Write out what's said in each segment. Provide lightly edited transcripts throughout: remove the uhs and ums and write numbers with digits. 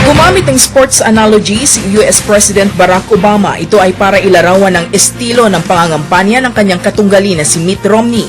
Gumamit ng sports analogy si US President Barack Obama. Ito ay para ilarawan ang estilo ng pangangampanya ng kanyang katunggali na si Mitt Romney.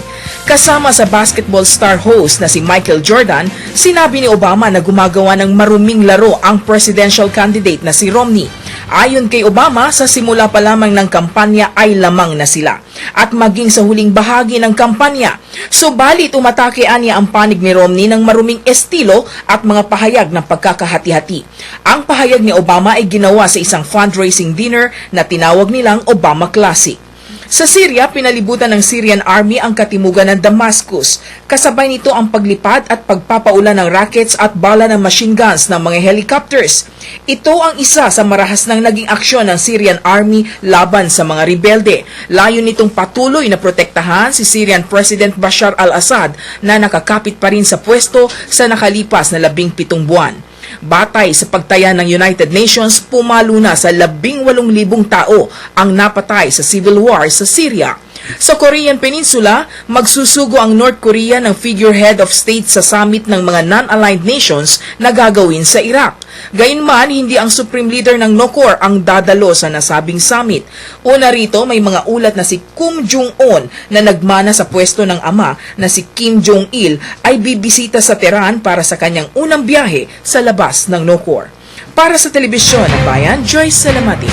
Kasama sa basketball star host na si Michael Jordan, sinabi ni Obama na gumagawa ng maruming laro ang presidential candidate na si Romney. Ayon kay Obama, sa simula pa lamang ng kampanya ay lamang na sila. At maging sa huling bahagi ng kampanya, subalit umatake niya ang panig ni Romney ng maruming estilo at mga pahayag ng pagkakahati-hati. Ang pahayag ni Obama ay ginawa sa isang fundraising dinner na tinawag nilang Obama Classic. Sa Syria, pinalibutan ng Syrian Army ang katimugan ng Damascus. Kasabay nito ang paglipad at pagpapaulan ng rockets at bala ng machine guns ng mga helicopters. Ito ang isa sa marahas ng naging aksyon ng Syrian Army laban sa mga rebelde. Layon nitong patuloy na protektahan si Syrian President Bashar al-Assad na nakakapit pa rin sa pwesto sa nakalipas na 17 buwan. Batay sa pagtaya ng United Nations, pumalo na sa 18,000 tao ang napatay sa civil war sa Syria. Sa Korean Peninsula, magsusugo ang North Korea ng figurehead of state sa summit ng mga non-aligned nations na gagawin sa Iraq. Gayunman, hindi ang supreme leader ng NOCOR ang dadalo sa nasabing summit. Una rito, may mga ulat na si Kim Jong-un na nagmana sa pwesto ng ama na si Kim Jong-il ay bibisita sa Tehran para sa kanyang unang biyahe sa labas ng NOCOR. Para sa Telebisyon ng Bayan, Joyce Salamati.